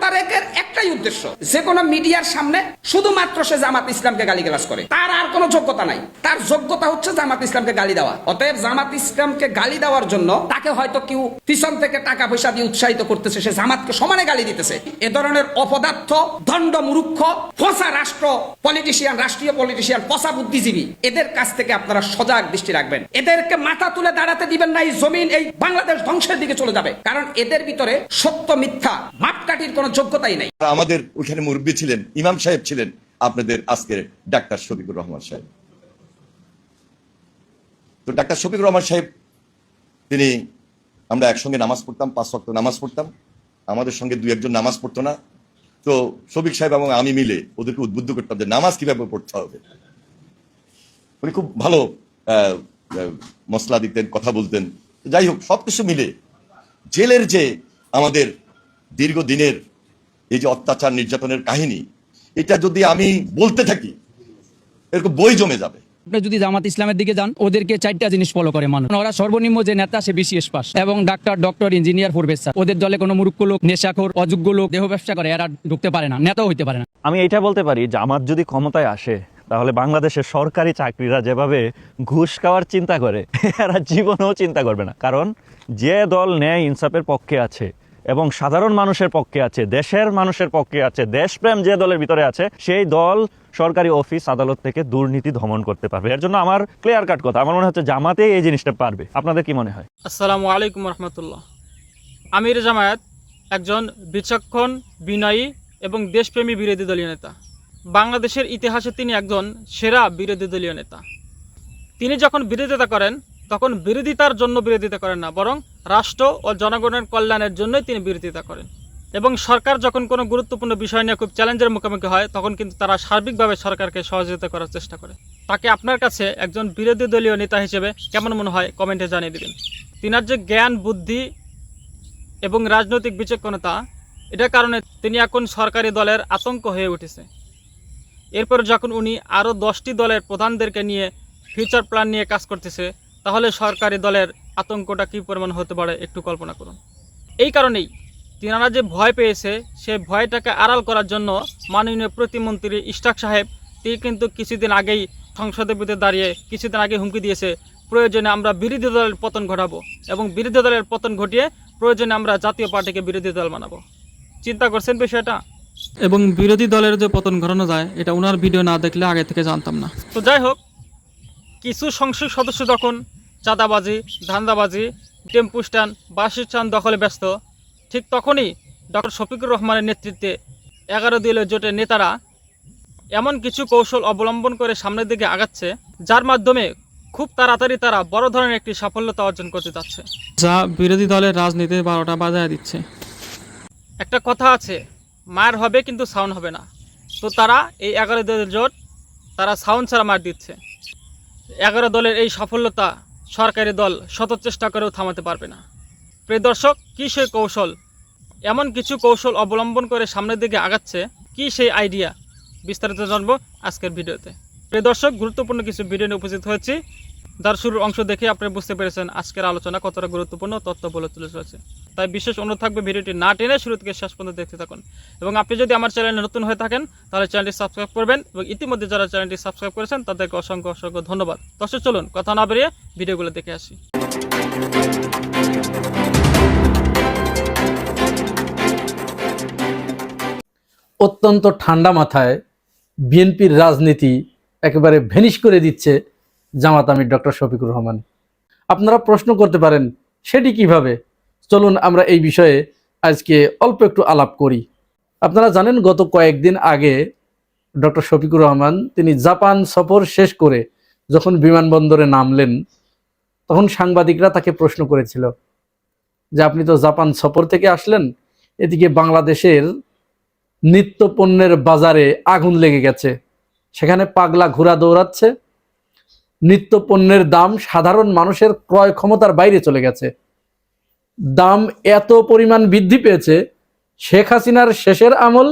তারেকের একটাই উদ্দেশ্য, যে কোনো মিডিয়ার সামনে শুধুমাত্র সে জামাত ইসলামকে গালিগালাজ করে, তার আর কোনো যোগ্যতা নাই। তার যোগ্যতা হচ্ছে জামাত ইসলামকে গালি দেওয়া। অতএব জামাত ইসলামকে গালি দেওয়ার জন্য তাকে হয়তো কেউ পিছন থেকে টাকা পয়সা দিয়ে উৎসাহিত করতেছে, সে জামাতকে সমানে গালি দিতেছে। এ ধরনের অপদার্থ, দণ্ড মূর্খ, ফসা রাষ্ট্র পলিটিশিয়ান, রাষ্ট্রীয় পলিটিশিয়ান, ফসা বুদ্ধিজীবী, এদের কাছ থেকে আপনারা সজাগ দৃষ্টি রাখবেন। এদেরকে মাথা তুলে দাঁড়াতে দিবেন না। এই জমিন, এই বাংলাদেশ ধ্বংসের দিকে চলে যাবে, কারণ এদের ভিতরে সত্য মিথ্যা মাপকাঠির কোনো যোগ্যতাই নাই। আমাদের ওখানে মুরব্বী ছিলেন, ইমাম সাহেব ছিলেন আপনাদের আজকের ডাক্তার শফিকুর রহমান সাহেব। তো ডাক্তার শফিকুর রহমান সাহেব, তিনি, আমরা একসঙ্গে নামাজ পড়তাম, 5 ওয়াক্ত নামাজ পড়তাম। আমাদের সঙ্গে 2-1 জন নামাজ পড়তো না। তো শফিক সাহেব এবং আমি মিলে ওদেরকে উদ্বুদ্ধ করতাম যে নামাজ কিভাবে পড়তে হবে। উনি খুব ভালো মশলা দিতেন, কথা বলতেন। যাই হোক, সবকিছু মিলে জেলের যে আমাদের দীর্ঘদিনের এই যে অত্যাচার নির্যাতনের কাহিনী, এটা যদি আমি বলতে থাকি এরকম বই জমে যাবে। আপনি যদি জামাত ইসলামের দিকে যান, ওদেরকে 4টা জিনিস ফলো করে মানুষ। ওরা সর্বনিম্ন যে নেতা, সে বিসিএস পাস এবং ডক্টর, ইঞ্জিনিয়ার, প্রফেসর। ওদের দলে কোনো মূর্খ লোক, নেশাখোর, অযোগ্য লোক, দেহ ব্যবসা করে, এরা ঢুকতে পারে না, নেতাও হইতে পারে না। আমি এটা বলতে পারি, জামাত যদি ক্ষমতায় আসে তাহলে বাংলাদেশের সরকারি চাকরিরা যেভাবে ঘুষ খাওয়ার চিন্তা করে, এরা জীবনেও চিন্তা করবে না। কারণ যে দল ন্যায় ইনসাফের পক্ষে আছে এবং সাধারণ মানুষের পক্ষে আছে, দেশের মানুষের পক্ষে আছে, দেশপ্রেম যে দলের ভিতরে আছে, সেই দল সরকারি অফিস আদালত থেকে দুর্নীতি দমন করতে পারবে। এর জন্য আমার ক্লিয়ার কাট কথা, আমার মনে হচ্ছে জামাতে এই জিনিসটা পারবে। আপনাদের কি মনে হয়? আসসালামু আলাইকুম রহমতুল্লাহ। আমির জামায়াত একজন বিচক্ষণ, বিনয়ী এবং দেশপ্রেমী বিরোধী দলীয় নেতা। বাংলাদেশের ইতিহাসে তিনি একজন সেরা বিরোধী দলীয় নেতা। তিনি যখন বিরোধিতা করেন, তখন বিরোধিতার জন্য বিরোধিতা করেন না, বরং রাষ্ট্র ও জনগণের কল্যাণের জন্যই তিনি বিরোধিতা করেন। এবং সরকার যখন কোনো গুরুত্বপূর্ণ বিষয় নিয়ে খুব চ্যালেঞ্জের মুখোমুখি হয়, তখন কিন্তু তারা সার্বিকভাবে সরকারকে সহযোগিতা করার চেষ্টা করে। তাকে আপনার কাছে একজন বিরোধী দলীয় নেতা হিসেবে কেমন মনে হয় কমেন্টে জানিয়ে দেবেন। তিনার যে জ্ঞান, বুদ্ধি এবং রাজনৈতিক বিচক্ষণতা, এটার কারণে তিনি এখন সরকারি দলের আতঙ্ক হয়ে উঠেছে। এরপর যখন উনি আরও 10টি দলের প্রধানদেরকে নিয়ে ফিউচার প্ল্যান নিয়ে কাজ করতেছে, তাহলে সরকারি দলের আতঙ্কটা কী পরিমাণ হতে পারে একটু কল্পনা করুন। এই কারণেই তিনারা যে ভয় পেয়েছে, সেই ভয়টাকে আড়াল করার জন্য মাননীয় প্রতিমন্ত্রী ইশরাক সাহেব, তিনি কিন্তু কিছুদিন আগেই সংসদের ভিতরে দাঁড়িয়ে কিছুদিন আগে হুমকি দিয়েছে, প্রয়োজনে আমরা বিরোধী দলের পতন ঘটাবো এবং বিরোধী দলের পতন ঘটিয়ে প্রয়োজনে আমরা জাতীয় পার্টিকে বিরোধী দল বানাবো। চিন্তা করছেন বিষয়টা? এবং বিরোধী দলের যে পতন ঘটানো যায়, এটা ওনার ভিডিও না দেখলে আগে থেকে জানতাম না। তো যাই হোক, কিছু সংসদ সদস্য যখন চাঁদাবাজি, ধান্দাবাজি, টেম্পু স্ট্যান্ড, বাসস্ট্যান্ড দখলে ব্যস্ত, ঠিক তখনই ডক্টর শফিকুর রহমানের নেতৃত্বে 11 দলীয় জোটের নেতারা এমন কিছু কৌশল অবলম্বন করে সামনের দিকে আগাচ্ছে, যার মাধ্যমে খুব তাড়াতাড়ি তারা বড় ধরনের একটি সাফল্যতা অর্জন করতে যাচ্ছে, যা বিরোধী দলের রাজনীতি 12টা বাজায় দিচ্ছে। একটা কথা আছে, মার হবে কিন্তু সাউন্ড হবে না। তো তারা এই 11 দলের জোট, তারা সাউন্ড ছাড়া মার দিচ্ছে। 11 দলের এই সাফল্যতা সরকারি দল শত চেষ্টা করেও থামাতে পারবে না। প্রিয় দর্শক, কী সেই কৌশল, এমন কিছু কৌশল অবলম্বন করে সামনের দিকে আগাচ্ছে, কি সেই আইডিয়া, বিস্তারিত জানবো আজকের ভিডিওতে। প্রিয় দর্শক, গুরুত্বপূর্ণ কিছু ভিডিও নিয়ে উপস্থিত হয়েছি, যার শুরুর অংশ দেখে আপনারা বুঝতে পেরেছেন আজকের আলোচনা কতটা গুরুত্বপূর্ণ তথ্য বলে তুলে ধরেছে। তাই বিশেষ অনুরোধ থাকবে, ভিডিওটি না টেনে শুরু থেকে শেষ পর্যন্ত দেখতে থাকুন। এবং আপনি যদি আমার চ্যানেলে নতুন হয়ে থাকেন, তাহলে চ্যানেলটি সাবস্ক্রাইব করবেন, এবং ইতিমধ্যে যারা চ্যানেলটি সাবস্ক্রাইব করেছেন তাদেরকে অসংখ্য অসংখ্য ধন্যবাদ। দর্শক, চলুন কথা না বেরিয়ে ভিডিওগুলো দেখে আসি। অত্যন্ত ঠান্ডা মাথায় বিএনপির রাজনীতি একেবারে ভেনিশ করে দিচ্ছে জামাত আমির ডক্টর শফিকুর রহমান। আপনারা প্রশ্ন করতে পারেন, সেটি কিভাবে? চলুন আমরা এই বিষয়ে আজকে অল্প একটু আলাপ করি। আপনারা জানেন, গত কয়েকদিন আগে ডক্টর শফিকুর রহমান তিনি জাপান সফর শেষ করে যখন বিমানবন্দরে নামলেন, তখন সাংবাদিকরা তাকে প্রশ্ন করেছিল যে আপনি তো জাপান সফর থেকে আসলেন, এদিকে বাংলাদেশের নিত্য পণ্যের বাজারে আগুন লেগে গেছে, সেখানে পাগলা ঘোড়া দৌড়াচ্ছে, নিত্য পণ্যের দাম সাধারণ মানুষের ক্রয় ক্ষমতার বাইরে চলে গেছে, দাম এত পরিমাণ বৃদ্ধি পেয়েছে, শেখ হাসিনার শেষের আমল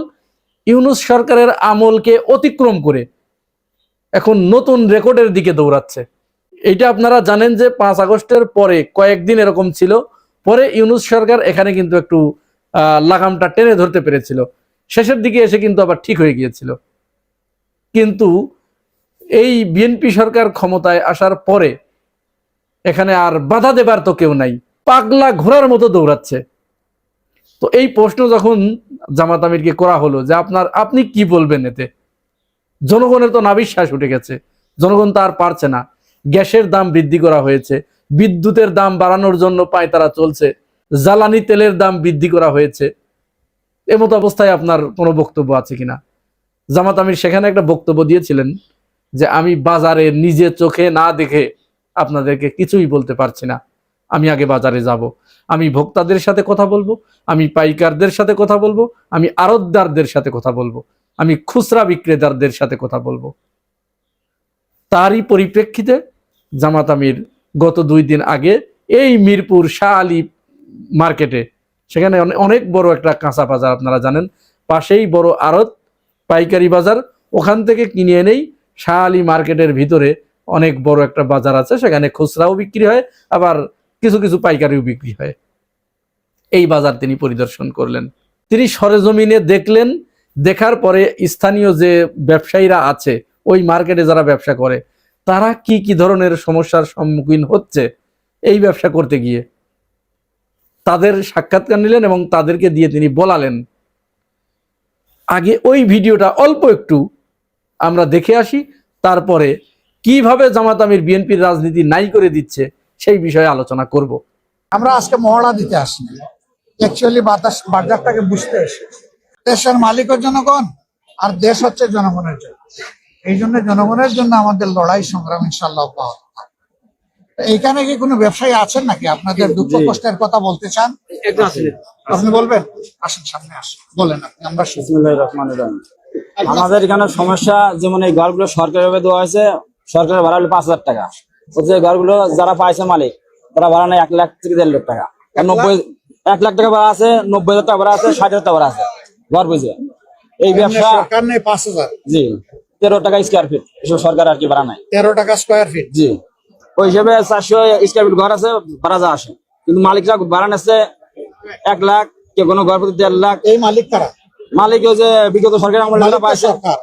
ইউনূস সরকারের আমলকে অতিক্রম করে এখন নতুন রেকর্ডের দিকে দৌড়াচ্ছে। এটা আপনারা জানেন যে 5 আগস্টের পরে কয়েকদিন এরকম ছিল, পরে ইউনূস সরকার এখানে কিন্তু একটু লাগামটা টেনে ধরতে পেরেছিল, শেষের দিকে এসে কিন্তু আবার ঠিক হয়ে গিয়েছিল। কিন্তু এই বিএনপি সরকার ক্ষমতায় আসার পরে এখানে আর বাধা দেবার তো কেউ নাই, পাগলা ঘোড়ার মতো দৌড়াচ্ছে। তো এই প্রশ্ন যখন জামাত আমিরকে করা হলো যে আপনি কি বলবেন এতে, জনগণের তো নাভিশ্বাস উঠে গেছে, জনগণ তো আর পারছে না। গ্যাসের দাম বৃদ্ধি করা হয়েছে, বিদ্যুতের দাম বাড়ানোর জন্য পায়তারা চলছে, জ্বালানি তেলের দাম বৃদ্ধি করা হয়েছে। এমতো অবস্থায় আপনার কোনো বক্তব্য আছে কিনা? জামাত আমির সেখানে একটা বক্তব্য দিয়েছিলেন যে আমি বাজারে নিজে চোখে না দেখে আপনাদেরকে কিছুই বলতে পারছি না, আমি আগে বাজারে যাব, আমি ভোক্তাদের সাথে কথা বলবো, আমি পাইকারদের সাথে কথা বলবো, আমি আড়তদারদের সাথে কথা বলবো, আমি খুচরা বিক্রেতাদের সাথে কথা বলবো। তারই পরিপ্রেক্ষিতে জামাত আমির গত 2 দিন আগে এই মিরপুর শাহ আলী মার্কেটে, সেখানে অনেক বড় একটা কাঁচা বাজার, আপনারা জানেন, পাশেই বড় আড়ত পাইকারি বাজার, ওখান থেকে কিনে এনেই শাহ আলী মার্কেটের ভিতরে অনেক বড় একটা বাজার আছে, সেখানে খুচরাও বিক্রি হয়, আবার কিছু কিছু পাইকারিও বিক্রি হয়। এই বাজার তিনি পরিদর্শন করলেন, তিনি সরেজমিনে দেখলেন। দেখার পরে স্থানীয় যে ব্যবসায়ীরা আছে ওই মার্কেটে যারা ব্যবসা করে, তারা কি কি ধরনের সমস্যার সম্মুখীন হচ্ছে এই ব্যবসা করতে গিয়ে, তাদের সাক্ষাৎকার নিলেন এবং তাদেরকে দিয়ে তিনি বলালেন। আগে ওই ভিডিওটা অল্প একটু আমরা দেখে আসি, তারপরে কিভাবে জামাত আমির বিএনপির রাজনীতি নাই করে দিচ্ছে সেই বিষয়ে আলোচনা করব। আমরা আজকে মহড়া দিতে আসিনি, অ্যাকচুয়ালি বাজারটাকে বুঝতে এসেছি। দেশের মালিকের জনগণ আর দেশ হচ্ছে জনগণের জন্য, এই জন্য জনগণের জন্য আমাদের লড়াই সংগ্রাম ইনশাল্লাহ অব্যাহত থাকবে। এইখানে কি কোনো ব্যবসায়ী আছেন নাকি আপনাদের দুঃখ কষ্টের কথা বলতে চান? আপনি বলবেন, আসেন সামনে আসেন, বলেন আপনি, আমরা শুনছি। আমাদের এখানে সমস্যা, যেমন এই ঘরগুলো সরকারিভাবে দেওয়া হয়েছে, সরকারের ভাড়া হলো 5,000 টাকা। হচ্ছে ঘরগুলো যারা পাইছে মালিক, তারা ভাড়া নেয় 1 লাখ থেকে 1.5 লাখ টাকা। 1 লাখ টাকা ভাড়া আছে, 90,000 টাকা ভাড়া আছে, 60,000 টাকা ভাড়া আছে ঘর বুঝে। এই ব্যবসা সরকার নেই 5,000, জি 13 টাকা স্কোয়ার ফিট, এসব সরকার আর কি ভাড়া নাই। 13 টাকা স্কোয়ার ফিট, জি ওই হিসেবে 400 স্কোয়ার ফিট ঘর আছে, ভাড়া যা আসে। কিন্তু মালিকরা ভাড়া নিচ্ছে 1 লাখ, কেউ কোনো ঘর প্রতি 1.5 লাখ। এই মালিক কারা? মালিক ওই যে বিগত সরকার আমলে পাইছে সরকার।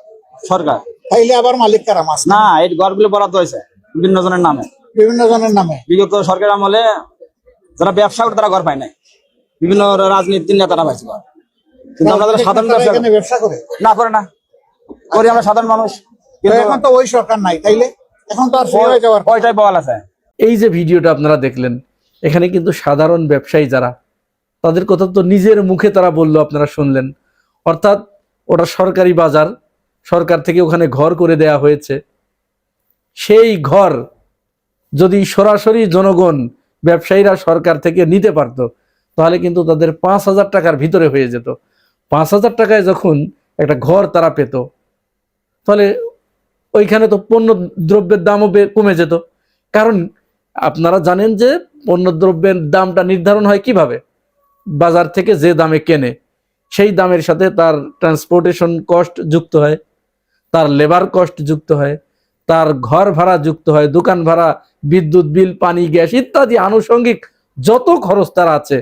সরকার। তাইলে আবার মালিক কারা? মাস না, এই ঘরগুলো বরাদ্দ হয়েছে বিভিন্ন জনের নামে, বিভিন্ন জনের নামে। বিগত সরকার আমলে যারা ব্যবসা করে তারা ঘর পায় নাই, বিভিন্ন রাজনীতির নেতারা পাইছে ঘর। কিন্তু আমরা যারা সাধারণ ব্যবসা করে না করে না করি, আমরা সাধারণ মানুষ। কিন্তু এখন তো ওই সরকার নাই, তাইলে এখন তো আর ফ্রি হয়ে যাওয়ার ওইটাই বল আছে। এই যে ভিডিওটা আপনারা দেখলেন, এখানে কিন্তু সাধারণ ব্যবসায়ী যারা, তাদের কথা তো নিজের মুখে তারা বললো, আপনারা শুনলেন। অর্থাৎ ওটা সরকারি বাজার, সরকার থেকে ওখানে ঘর করে দেয়া হয়েছে। সেই ঘর যদি সরাসরি জনগণ, ব্যবসায়ীরা সরকার থেকে নিতে পারত, তাহলে কিন্তু তাদের 5,000 টাকার ভিতরে হয়ে যেত। 5,000 টাকায় যখন একটা ঘর তারা পেত, তাহলে ওইখানে তো পণ্য দ্রব্যের দামও কমে যেত। কারণ আপনারা জানেন যে পণ্য দ্রব্যের দামটা নির্ধারণ হয় কিভাবে? বাজার থেকে যে দামে কেনে সেই দামের সাথে তার ট্রান্সপোর্টেশন কস্ট যুক্ত হয়, তার লেবার কস্ট যুক্ত হয়, তার ঘর ভাড়া যুক্ত হয়, দোকান ভাড়া, বিদ্যুৎ বিল, পানি, গ্যাস ইত্যাদি আনুষঙ্গিক যত খরচ তার আছে,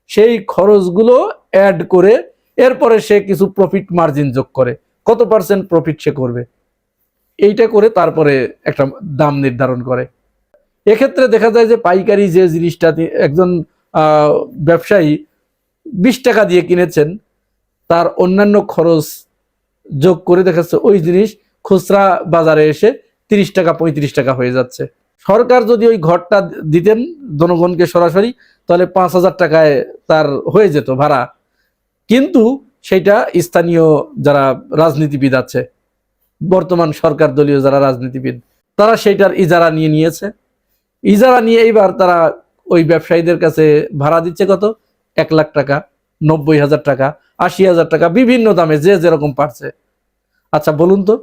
সেই খরচগুলো অ্যাড করে এরপরে সে কিছু প্রফিট মার্জিন যোগ করে। কত % প্রফিট সে করবে, এইটা করে তারপরে একটা দাম নির্ধারণ করে। এক্ষেত্রে দেখা যায় যে পাইকারি যে জিনিসটা একজন ব্যবসায়ী 20 টাকা দিয়ে কিনেছেন, তার অন্যান্য খরচ যোগ করে দেখা যাচ্ছে ওই জিনিস খুচরা বাজারে এসে 30 টাকা 35 টাকা হয়ে যাচ্ছে। সরকার যদি ওই ঘরটা দিতেন জনগণকে সরাসরি, তাহলে 5,000 টাকায় তার হয়ে যেত ভাড়া। কিন্তু সেটা স্থানীয় যারা রাজনীতিবিদ আছে, বর্তমান সরকার দলীয় যারা রাজনীতিবিদ, তারা সেইটার ইজারা নিয়েছে। ইজারা নিয়ে এইবার তারা ওই ব্যবসায়ীদের কাছে ভাড়া দিচ্ছে কত? 1 লাখ টাকা, 90,000 টাকা, 80,000 টাকা, বিভিন্ন দামে যে যেরকম পারছে। আচ্ছা বলুন তো,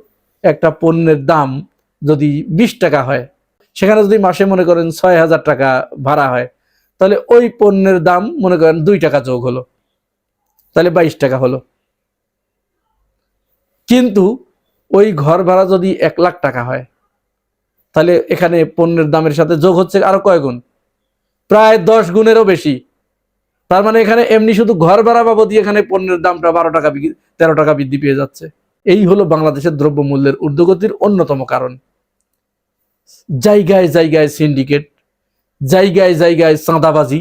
একটা পণ্যের দাম যদি 20 টাকা হয়, সেখানে যদি মাসে মনে করেন 6,000 টাকা ভাড়া হয়, তাহলে ওই পণ্যের দাম মনে করেন 2 টাকা যোগ হলো, তাহলে 22 টাকা হলো। কিন্তু ওই ঘর ভাড়া যদি 1 লাখ টাকা হয়, তাহলে এখানে পণ্যের দামের সাথে যোগ হচ্ছে আরো কয় গুণ? প্রায় 10 গুণেরও বেশি। তার মানে এখানে এমনি শুধু ঘর ভাড়া বাবদই এখানে পণ্যের দামটা 12 টাকা 13 টাকা বৃদ্ধি পেয়ে যাচ্ছে। এই হলো বাংলাদেশের দ্রব্যমূল্যের ঊর্ধ্বগতির অন্যতম কারণ। জায়গায় জায়গায় সিন্ডিকেট, জায়গায় জায়গায় চাঁদাবাজি।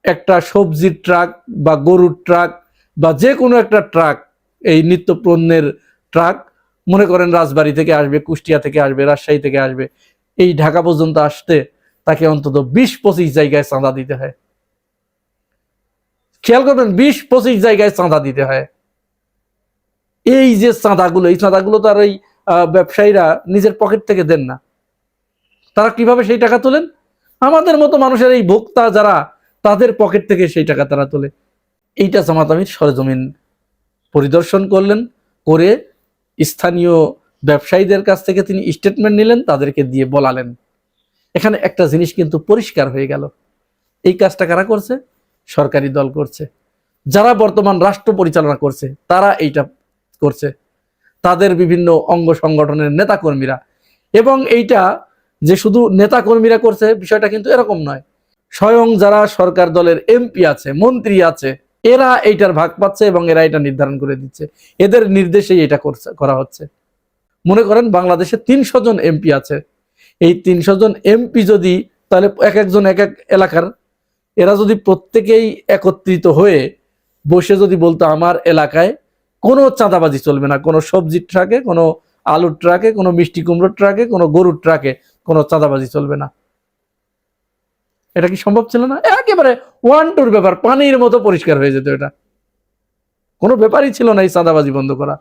একটা সবজির ট্রাক বা গরুর ট্রাক বা যে কোনো একটা ট্রাক, এই নিত্য পণ্যের ট্রাক, মনে করেন রাজবাড়ী থেকে আসবে, কুষ্টিয়া থেকে আসবে, রাজশাহী থেকে আসবে, এই ঢাকা পর্যন্ত আসতে তাকে অন্তত 20-25 জায়গায় চাঁদা দিতে হয়। খেয়াল করবেন, 20-25 জায়গায় চাঁদা দিতে হয়। এই যে চাঁদাগুলো, এই চাঁদাগুলো তো আর ওই ব্যবসায়ীরা নিজের পকেট থেকে দেন না। তারা কিভাবে সেই টাকা তোলেন? আমাদের মতো মানুষের, এই ভোক্তা যারা, তাদের পকেট থেকে সেই টাকা তারা তোলে। এইটা জামাত আমির সরেজমিন পরিদর্শন করলেন, করে স্থানীয় ব্যবসায়ীদের কাছ থেকে তিনি স্টেটমেন্ট নিলেন, তাদেরকে দিয়ে বলালেন। এখানে একটা জিনিস কিন্তু পরিষ্কার হয়ে গেল, এই কাজটা কারা করছে? সরকারি দল করছে। যারা বর্তমান রাষ্ট্র পরিচালনা করছে তারা এইটা করছে, তাদের বিভিন্ন অঙ্গ সংগঠনের নেতাকর্মীরা। এবং এইটা যে শুধু নেতাকর্মীরা করছে বিষয়টা কিন্তু এরকম নয়, স্বয়ং যারা সরকার দলের এমপি আছে, মন্ত্রী আছে, এরা এইটার ভাগ পাচ্ছে এবং এরা এটা নির্ধারণ করে দিচ্ছে, এদের নির্দেশেই এটা করা হচ্ছে। মনে করেন বাংলাদেশে 300 জন এমপি আছে, এই 300 জন এমপি যদি, তাহলে এক একজন এক এক এলাকার, এরা যদি প্রত্যেকেই একত্রিত হয়ে বসে যদি বলতো আমার এলাকায় কোনো চাঁদাবাজি চলবে না, কোনো সবজির ট্রাকে, কোনো আলুর ট্রাকে, কোনো মিষ্টি কুমড়োর ট্রাকে, কোনো গরুর ট্রাকে কোনো চাঁদাবাজি চলবে না, এটা কি সম্ভব ছিল না? একেবারে 1-2 ব্যাপার, পানির মতো পরিষ্কার হয়ে যেত। এটা কোনো ব্যাপারই ছিল না এই চাঁদাবাজি বন্ধ করা।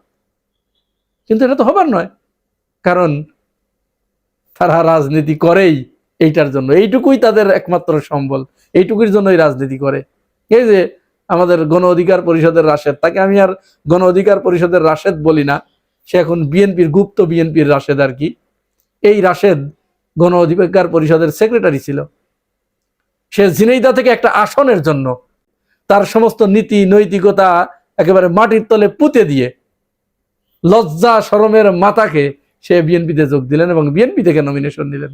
কিন্তু এটা তো হবার নয়, কারণ তারা রাজনীতি করেই এইটার জন্য, এইটুকুই তাদের একমাত্র সম্বল, এইটুকুর জন্যই রাজনীতি করে। এই যে আমাদের গণ অধিকার পরিষদের রাশেদ, তাকে আমি আর গণ অধিকার পরিষদের রাশেদ বলি না, সে এখন বিএনপির, গুপ্ত বিএনপির রাশেদ আর কি। এই রাশেদ গণ অধিকার পরিষদের সেক্রেটারি ছিল। সে ঝিনাইদহ থেকে একটা আসনের জন্য তার সমস্ত নীতি নৈতিকতা একেবারে মাটির তলে পুঁতে দিয়ে লজ্জা শরমের মাথাকে সে বিএনপিতে যোগ দিলেন এবং বিএনপি থেকে নমিনেশন নিলেন।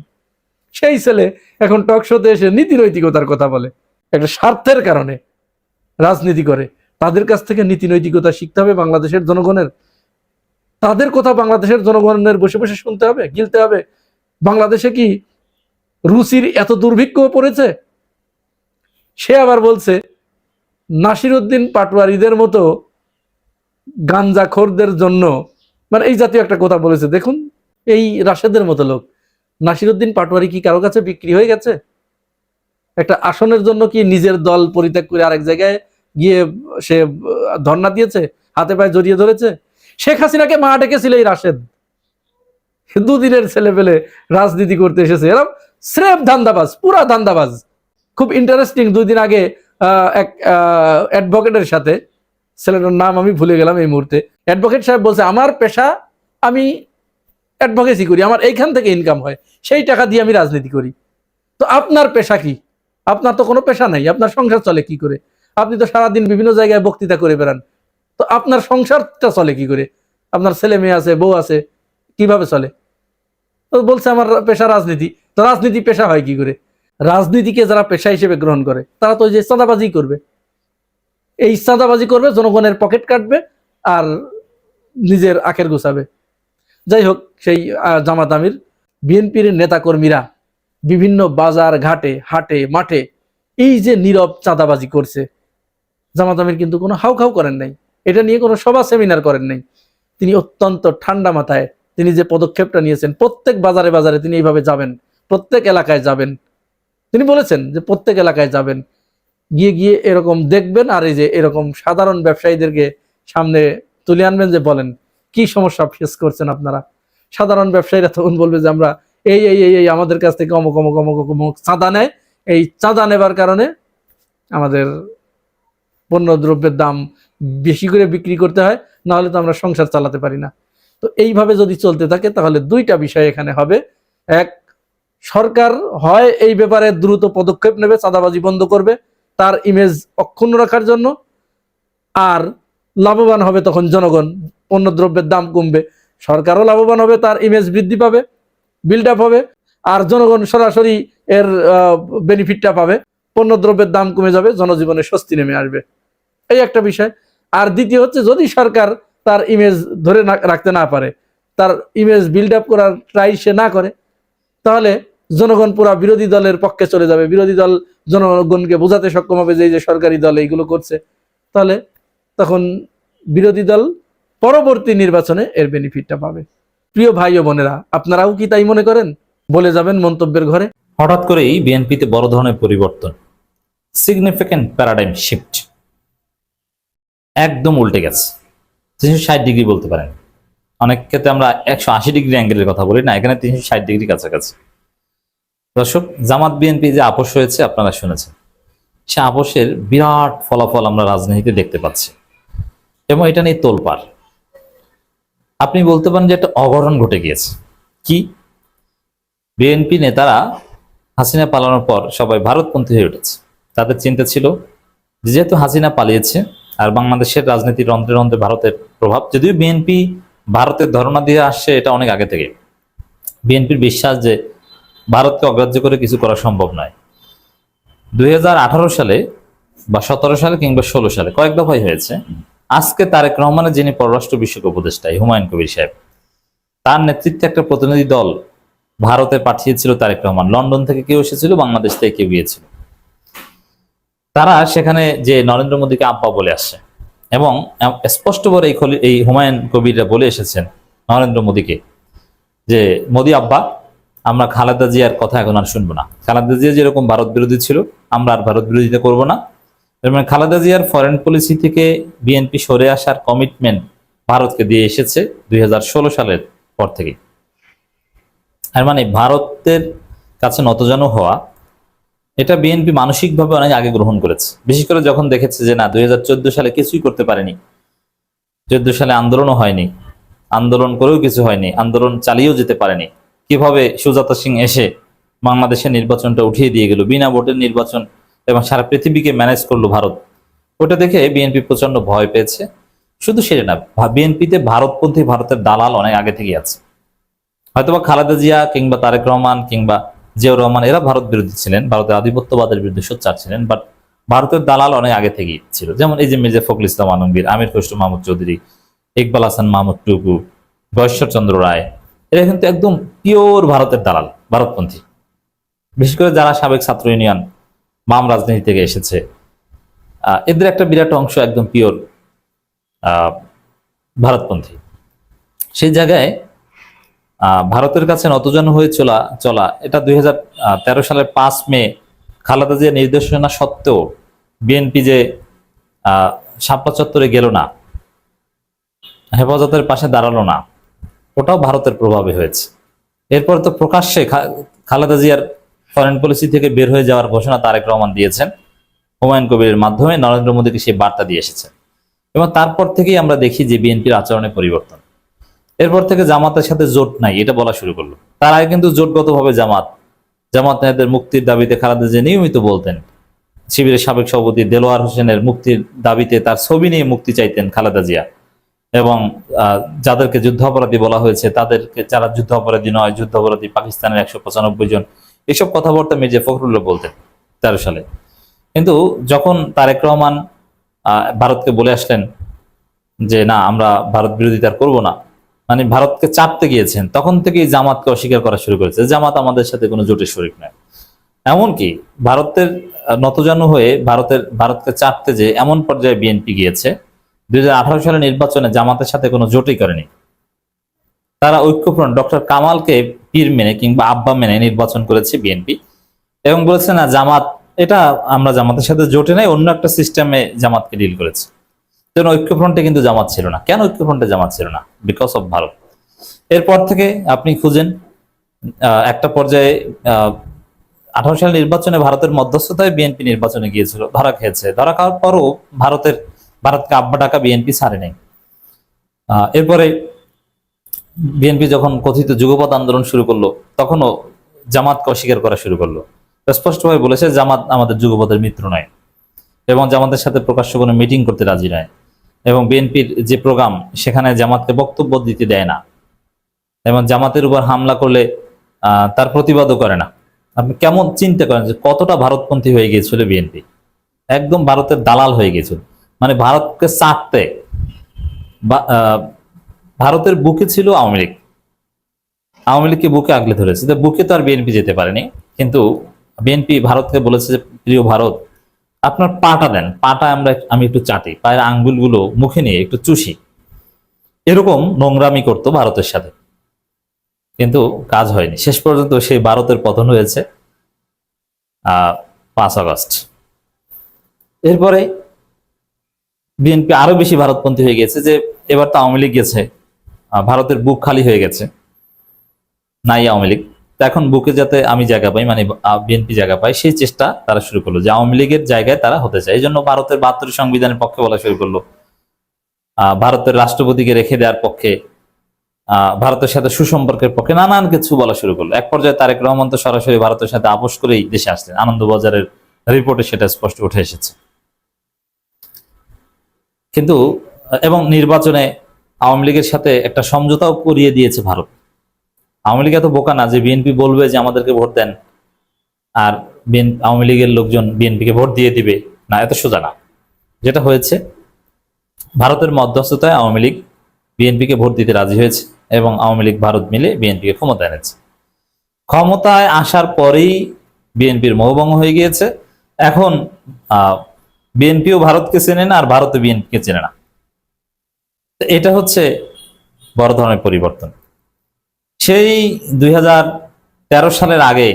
সেই ছেলে এখন টক শোতে এসে নীতি নৈতিকতার কথা বলে, একটা স্বার্থের কারণে রাজনীতি করে। তাদের কাছ থেকে নীতি নৈতিকতা শিখতে হবে বাংলাদেশের জনগণের, তাদের কথা বাংলাদেশের জনগণের বসে বসে শুনতে হবে, গিলতে হবে। বাংলাদেশে কি রুচির এত দুর্ভিক্ষ পড়েছে? সে আবার বলছে নাসিরউদ্দিন পাটোয়ারিদের মতো গাঞ্জাখোরদের জন্য, মানে এই জাতীয় একটা কথা বলেছে। দেখুন, এই রাশেদের মতো লোক, নাসিরউদ্দিন পাটোয়ারি কি কারো কাছে বিক্রি হয়ে গেছে? একটা আসনের জন্য কি নিজের দল পরিত্যাগ করে আরেক জায়গায় গিয়ে সে ধর্ণা দিয়েছে, হাতে পায়ে জড়িয়ে ধরেছে? শেখ হাসিনাকে মা ডেকেছিল এই রাশেদ। 2 দিনের ছেলে পেলে রাজনীতি করতে এসেছে, এরকম স্রেফ ধান্দাবাজ, পুরা ধান্দাবাজ। খুব ইন্টারেস্টিং, 2 দিন আগে এক অ্যাডভোকেটের সাথে, ছেলেটার নাম আমি ভুলে গেলাম এই মুহূর্তে, অ্যাডভোকেট সাহেব বলছে আমার পেশা, আমি অ্যাডভোকেসি করি, আমার এইখান থেকে ইনকাম হয়, সেই টাকা দিয়ে আমি রাজনীতি করি। তো আপনার পেশা কি? আপনার তো কোনো পেশা নাই, আপনার সংসার চলে কি করে? আপনি তো সারাদিন বিভিন্ন জায়গায় বক্তৃতা করে বেড়ান, তো আপনার সংসারটা চলে কি করে? আপনার ছেলে মেয়ে আছে, বউ আছে, কিভাবে চলে? তো বলছে আমার পেশা রাজনীতি। তো রাজনীতি পেশা হয় কি করে? রাজনীতিকে যারা পেশা হিসেবে গ্রহণ করে তারা তো যে চাঁদাবাজি করবে, এই চাঁদাবাজি করবে, জনগণের পকেট কাটবে আর নিজের আখের গোছাবে। যাই হোক, সেই জামাত আমির, বিএনপির নেতাকর্মীরা বিভিন্ন বাজার ঘাটে, হাটে মাঠে এই যে নীরব চাঁদাবাজি করছে, জামাত আমির কিন্তু কোনো হাউখাউ করেন নাই, এটা নিয়ে কোনো সভা সেমিনার করেন নাই। তিনি অত্যন্ত ঠান্ডা মাথায় তিনি যে পদক্ষেপটা নিয়েছেন, প্রত্যেক বাজারে বাজারে তিনি এইভাবে যাবেন, প্রত্যেক এলাকায় যাবেন। তিনি বলেছেন যে প্রত্যেক এলাকায় যাবেন, গিয়ে গিয়ে এরকম দেখবেন, আর এই যে এরকম সাধারণ ব্যবসায়ীদেরকে সামনে তুলে আনবেন, যে বলেন কি সমস্যা ফেস করছেন আপনারা। সাধারণ ব্যবসায়ীরা তখন বলবে যে আমরা এই এই এই আমাদের কাছ থেকে অমুক অমুক অমুক অমুক চাঁদা নেয়, এই চাঁদা নেবার কারণে আমাদের পণ্য দ্রব্যের দাম বেশি করে বিক্রি করতে হয়, নাহলে তো আমরা সংসার চালাতে পারি না। তো এইভাবে যদি চলতে থাকে তাহলে 2টা বিষয় এখানে হবে। এক, সরকার হয় এই ব্যাপারে দ্রুত পদক্ষেপ নেবে, চাঁদাবাজি বন্ধ করবে তার ইমেজ অক্ষুণ্ণ রাখার জন্য, আর লাভবান হবে তখন জনগণ, পণ্যদ্রব্যের দাম কমবে, সরকারও লাভবান হবে, তার ইমেজ বৃদ্ধি পাবে, বিল্ড আপ হবে, আর জনগণ সরাসরি এর বেনিফিটটা পাবে। পণ্যদ্রব্যের দাম কমে যাবে, জনজীবনে স্বস্তি নেমে আসবে। এই একটা বিষয়। আর দ্বিতীয় হচ্ছে, যদি সরকার তার ইমেজ ধরে রাখতে না পারে, তার ইমেজ বিল্ড আপ করার ট্রাই সে না করে, তাহলে জনগণ পুরা বিরোধী দলের পক্ষে চলে যাবে। বিরোধী দল জনগণকে বোঝাতে সক্ষম হবে যে এই যে সরকারি দল এইগুলো করছে, তাহলে তখন বিরোধী দল পরবর্তী নির্বাচনে এর বেনিফিটটা পাবে। প্রিয় ভাই ও বোনেরা, আপনারাও কি তাই মনে করেন? বলে যাবেন মন্তব্যের ঘরে। হঠাৎ করেই বিএনপিতে বড় ধরনের পরিবর্তন, সিগনিফিক্যান্ট প্যারাডাইম শিফট, একদম উল্টে গেছে। 360 ডিগ্রি বলতে পারেন। অনেক ক্ষেত্রে আমরা 180 ডিগ্রি অ্যাঙ্গেলের কথা বলি না, এখানে 360 ডিগ্রি কাছাকাছি। দর্শক, জামাত বিএনপি যে আপোষ হয়েছে আপনারা শুনেছেন, সে আপোষের বিরাট ফলাফল আমরা রাজনীতিতে দেখতে পাচ্ছি এবং এটা নিয়ে তোলপাড়। আপনি বলতে পারেন যে একটা অঘটন ঘটে গিয়েছে। কি? বিএনপি নেতারা হাসিনা পালানোর পর সবাই ভারতপন্থী হয়ে উঠেছে। তাদের চিন্তা ছিল যে যেহেতু হাসিনা পালিয়েছে আর বাংলাদেশের রাজনীতির রন্ধ্রে রন্ধ্রে ভারতের প্রভাব, যদিও বিএনপি ভারতের ধারণা দিয়ে আসছে এটা অনেক আগে থেকে। বিএনপির বিশ্বাস যে ভারতকে অগ্রাহ্য করে কিছু করা সম্ভব নয়। 2018 সালে বা 17 সালে কিংবা 16 সালে কয়েক দফাই হয়েছে। আজকে তারেক রহমানের যিনি পররাষ্ট্র বিষয়ক উপদেষ্টা হুমায়ুন কবির সাহেব, তার নেতৃত্বে একটা প্রতিনিধি দল ভারতে পাঠিয়েছিল তারেক রহমান। লন্ডন থেকে কেউ এসেছিল, বাংলাদেশ থেকে কেউ গিয়েছিল। তারা সেখানে যে নরেন্দ্র মোদীকে আব্বা বলে আসছে এবং স্পষ্ট করে এই হুমায়ুন কবিররা বলে এসেছেন নরেন্দ্র মোদীকে যে মোদী আব্বা, আমরা খালেদা জিয়ার কথা এখন আর শুনবো না। খালেদা জিয়া যেরকম ভারত বিরোধী ছিল, আমরা আর ভারত বিরোধিতা করবো না। মানে খালেদা জিয়ার ফরেন পলিসি থেকে বিএনপি সরে আসার কমিটমেন্ট ভারতকে দিয়ে এসেছে 2016 সালের পর থেকে। আর মানে ভারতের কাছে নতজানু হওয়া, এটা বিএনপি মানসিকভাবে অনেক আগে গ্রহণ করেছে। বিশেষ করে যখন দেখেছে যে না 2014 সালে কিছুই করতে পারেনি, 14 সালে আন্দোলনও হয়নি, আন্দোলন করেও কিছু হয়নি, আন্দোলন চালিয়েও যেতে পারেনি, কিভাবে সুজাতা সিং এসে বাংলাদেশের নির্বাচনটা উঠিয়ে দিয়ে গেল, বিনা ভোটের নির্বাচন, এবং সারা পৃথিবীকে ম্যানেজ করলো ভারত। ওটা দেখে বিএনপি প্রচন্ড ভয় পেয়েছে। শুধু সেটা না, বিএনপিতে ভারতপন্থী ভারতের দালাল অনেক আগে থেকে আছে। হয়তোবা খালেদা জিয়া কিংবা তারেক রহমান কিংবা জিয়াউর রহমান এরা ভারত বিরোধী ছিলেন, ভারতের আধিপত্যবাদের বিরুদ্ধে সোচ্চার ছিলেন, বাট ভারতের দালাল অনেক আগে থেকেই ছিল। যেমন এই যে মির্জা ফখরুল ইসলাম আলমগীর, আমির খসরু মাহমুদ চৌধুরী, ইকবাল হাসান মাহমুদ টুকু, গয়েশ্বরচন্দ্র রায়, এরা কিন্তু একদম পিওর ভারতের দালাল, ভারতপন্থী। বিশেষ করে যারা সাবেক ছাত্র ইউনিয়ন বাম রাজনীতি থেকে এসেছে, এদের একটা বিরাট অংশ একদম পিওর ভারতপন্থী। সেই জায়গায় ভারতের কাছে নতজানু হয়ে চলা এটা 2013 সালের 5 মে খালেদা জিয়ার নির্দেশনা সত্ত্বেও বিএনপি যে শাপলা চত্বরে গেল না, হেফাজতের পাশে দাঁড়ালো না, ওটাও ভারতের প্রভাবে হয়েছে। এরপর তো প্রকাশ্যে খালেদা জিয়ার ফরেন পলিসি থেকে বের হয়ে যাওয়ার ঘোষণা তারেক রহমান দিয়েছেন হুমায়ুন কবিরের মাধ্যমে, নরেন্দ্র মোদীকে সেই বার্তা দিয়ে এসেছেন। এবং তারপর থেকেই আমরা দেখি যে বিএনপির আচরণে পরিবর্তন। এরপর থেকে জামাতের সাথে জোট নাই এটা বলা শুরু করলো। তার আগে কিন্তু জোটগতভাবে জামাত নেতাদের মুক্তির দাবিতে খালেদা জিয়া নিয়মিত বলতেন। শিবিরের সাবেক সভাপতি দেলোয়ার হোসেনের মুক্তির দাবিতে তার ছবি নিয়ে মুক্তি চাইতেন খালেদা জিয়া, এবং যাদেরকে যুদ্ধাপরাধী বলা হয়েছে তাদেরকে, যারা যুদ্ধাপরাধী নয়, যুদ্ধাপরাধী পাকিস্তানের 195 জন, এসব কথাবার্তা মির্জা ফখরুল্লাহ বলতেন 13 সালে। কিন্তু যখন তারেক রহমান ভারতকে বলে আসলেন যে না আমরা ভারত বিরোধিতা করবো না, মানে ভারতকে চাপতে গিয়েছেন, তখন থেকেই জামাতকে অস্বীকার করা শুরু করেছে। জামাত আমাদের সাথে কোনো জোটের শরিক নয়। এমনকি ভারতের নতজানু হয়ে ভারতকে চাপতে যে এমন পর্যায়ে বিএনপি গিয়েছে, 2018 সালের নির্বাচনে জামাতের সাথে কোনো জোটই করেনি। তারা ঐক্যফ্রন্ট ডক্টর কামালকে পীর মেনে কিংবা আব্বা মেনে নির্বাচন করেছে বিএনপি, এবং বলেছে না জামাত, এটা আমরা জামাতের সাথে জোটে নাই, অন্য একটা সিস্টেমে জামাতকে ডিল করেছে। ঐক্যফ্রন্টে কিন্তু জামাত ছিল না। কেন ঐক্যফ্রন্টে জামাত ছিল না? Because of Bharat. এরপর থেকে আপনি খুঁজেন, একটা পর্যায়ে 18 সালের নির্বাচনে ভারতের মধ্যস্থতায় বিএনপি নির্বাচনে গিয়েছিল, ধরা খেয়েছে। ধরা খাওয়ার পরও ভারতকে আব্বা ডাকা বিএনপি ছাড়ে নাই। এরপরে বিএনপি যখন কথিত যুগপৎ আন্দোলন শুরু করলো, তখনও জামাতকে অস্বীকার করা শুরু করলো। স্পষ্টভাবে বলেছে জামাত আমাদের যুগপথের মিত্র নয়, এবং জামাতের সাথে প্রকাশ্য কোনো মিটিং করতে রাজি নয়, এবং বিএনপির যে প্রোগ্রাম সেখানে জামাতকে বক্তব্য দিতে দেয় না, এবং জামাতের উপর হামলা করলে তার প্রতিবাদও করে না। আপনি কেমন চিন্তা করেন যে কতটা ভারতপন্থী হয়ে গিয়েছিল বিএনপি, একদম ভারতের দালাল হয়ে গিয়েছিল। মানে ভারতকে চাটতে ভারতের বুকে ছিল আওয়ামী লীগ, আওয়ামী লীগকে বুকে আগলে ধরেছে। বুকে তো আর বিএনপি যেতে পারেনি, কিন্তু বিএনপি ভারতকে বলেছে যে প্রিয় ভারত, আপনার পাটা দেন, পাটা আমি একটু চাটি, পায়ের আঙ্গুলগুলো মুখে নিয়ে একটু চুষি, এরকম নোংরামি করতো ভারতের সাথে। কিন্তু কাজ হয়নি, শেষ পর্যন্ত সেই ভারতের পতন হয়েছে 5 আগস্ট। এরপরে বিএনপি আরো বেশি ভারতপন্থী হয়ে গেছে, যে এবার তো আওয়ামী লীগ গেছে, ভারতের বুক খালি হয়ে গেছে, নাই আওয়ামী লীগ, তো এখন বুকে যাতে আমি জায়গা পাই, মানে বিএনপি জায়গা পাই, সেই চেষ্টা তারা শুরু করলো যে আওয়ামী লীগের জায়গায় তারা হতে চায়। এই জন্য ভারতের 72 সংবিধানের পক্ষে বলা শুরু করলো, ভারতের রাষ্ট্রপতিকে রেখে দেওয়ার পক্ষে, ভারতের সাথে সুসম্পর্কের পক্ষে নানান কিছু বলা শুরু করলো। এক পর্যায়ে তারেক রহমান তো সরাসরি ভারতের সাথে আপোষ করেই দেশে আসলেন, আনন্দবাজারের রিপোর্টে সেটা স্পষ্ট উঠে এসেছে। কিন্তু এবং নির্বাচনে আওয়ামী লীগের সাথে একটা সমঝোতাও করিয়ে দিয়েছে ভারত। আওয়ামী লীগ এত বোকা না যে বিএনপি বলবে যে আমাদেরকে ভোট দেন আর আওয়ামী লীগের লোকজন বিএনপিকে ভোট দিয়ে দিবে, না, এত সোজা না। যেটা হয়েছে, ভারতের মধ্যস্থতায় আওয়ামী লীগ বিএনপিকে ভোট দিতে রাজি হয়েছে এবং আওয়ামী লীগ ভারত মিলে বিএনপিকে ক্ষমতায় এনেছে। ক্ষমতায় আসার পরেই বিএনপির মোহভঙ্গ হয়ে গিয়েছে। এখন বিএনপিও ভারতকে চেনে না আর ভারতও বিএনপিকে চেনে না। এটা হচ্ছে বড় ধরনের পরিবর্তন। সেই 2013 সালের আগে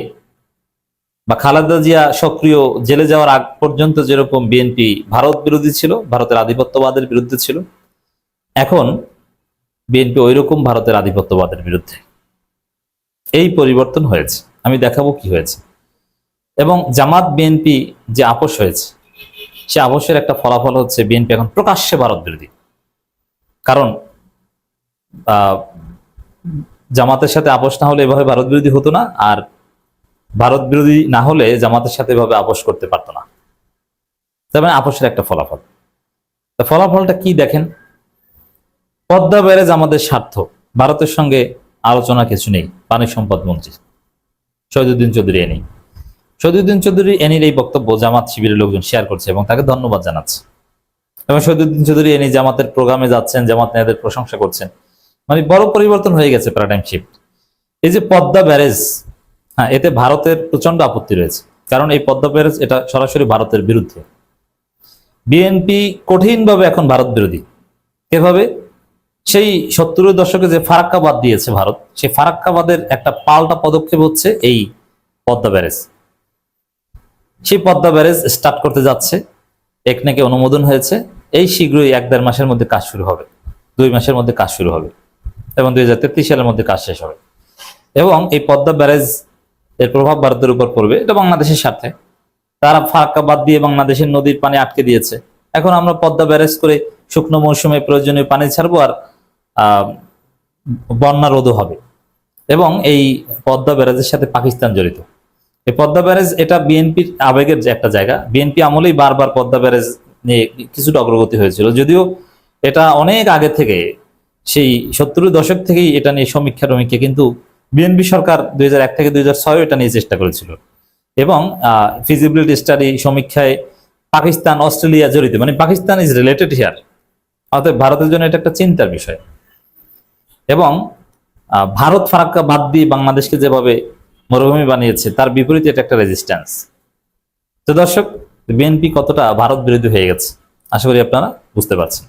বা খালেদা জিয়া সক্রিয় জেলে যাওয়ার আগ পর্যন্ত যেরকম বিএনপি ভারত বিরোধী ছিল, ভারতের আধিপত্যবাদের বিরুদ্ধে ছিল, এখন বিএনপি ওইরকম ভারতের আধিপত্যবাদের বিরুদ্ধে। এই পরিবর্তন হয়েছে, আমি দেখাবো কি হয়েছে। এবং জামাত বিএনপি যে আপোষ হয়েছে, সে আপোষের একটা ফলাফল হচ্ছে বিএনপি এখন প্রকাশ্যে ভারত বিরোধী। কারণ জামাতের সাথে আপোষ না হলে এভাবে ভারত বিরোধী হতো না, আর ভারত বিরোধী না হলে জামাতের সাথে এভাবে আপোষ করতে পারতো না। তার মানে আপোষের একটা ফলাফল। ফলাফলটা কি দেখেন, পদ্মা ব্যারেজ আমাদের স্বার্থ, ভারতের সঙ্গে আলোচনা কিছু নেই। পানি সম্পদ মন্ত্রী শহীদুদ্দিন চৌধুরী এনি, শহীদুদ্দিন চৌধুরী এনির এই বক্তব্য জামাত শিবিরের লোকজন শেয়ার করছে এবং তাকে ধন্যবাদ জানাচ্ছে। এবং শহীদুদ্দিন চৌধুরী এনি জামাতের প্রোগ্রামে যাচ্ছেন, জামাত নেতাদের প্রশংসা করছেন। মানে বড় পরিবর্তন হয়ে গেছে, প্যারাডাইম শিফট। এই যে পদ্মা ব্যারেজ, হ্যাঁ, এতে ভারতের প্রচন্ড আপত্তি রয়েছে, কারণ এই পদ্মা ব্যারেজ এটা সরাসরি ভারতের বিরুদ্ধে। বিএনপি কঠিনভাবে এখন ভারত বিরোধী। এভাবে সেই 70-এর দশকে যে ফারাক্কাবাদ দিয়েছে ভারত, সেই ফারাক্কাবাদের একটা পাল্টা পদক্ষেপ হচ্ছে এই পদ্মা ব্যারেজ। সেই পদ্মা ব্যারেজ স্টার্ট করতে যাচ্ছে, একনেকে অনুমোদন হয়েছে, এই শীঘ্রই 1-1.5 মাসের মধ্যে কাজ শুরু হবে, 2 মাসের মধ্যে কাজ শুরু হবে এবং 2033 সালের মধ্যে কাজ শেষ হবে। এবং এই পদ্মা ব্যারেজ এর প্রভাব ভারতের উপর পড়বে, এটা বাংলাদেশের স্বার্থে। তারা ফারাক্কাবাদ দিয়ে বাংলাদেশের নদীর পানি আটকে দিয়েছে, এখন আমরা পদ্মা ব্যারেজ করে শুকনো মৌসুমে প্রয়োজনীয় পানি ছাড়বো আর বন্যা রোধও হবে। এবং এই পদ্মা ব্যারেজের সাথে পাকিস্তান জড়িত। এই পদ্মা ব্যারেজ এটা বিএনপির আবেগের যে একটা জায়গা। বিএনপি আমলেই বারবার পদ্মা ব্যারেজ নিয়ে কিছুটা অগ্রগতি হয়েছিল, যদিও এটা অনেক আগে থেকে, সেই 70-এর দশক থেকেই এটা নিয়ে সমীক্ষা টমীক্ষা, কিন্তু বিএনপি সরকার 2001 থেকে 2006 এটা নিয়ে চেষ্টা করেছিল। এবং ফিজিবিলিটি স্টাডি সমীক্ষায় পাকিস্তান, অস্ট্রেলিয়া জড়িত, মানে পাকিস্তান ইজ রিলেটেড হিয়ার। অর্থাৎ ভারতের জন্য এটা একটা চিন্তার বিষয়। এবং ভারত ফারাক্কা বাদ দিয়ে বাংলাদেশকে যেভাবে মরুভূমি বানিয়েছে, তার বিপরীতে এটা একটা রেজিস্ট্যান্স। তো দর্শক, বিএনপি কতটা ভারত বিরোধী হয়ে গেছে আশা করি আপনারা বুঝতে পারছেন।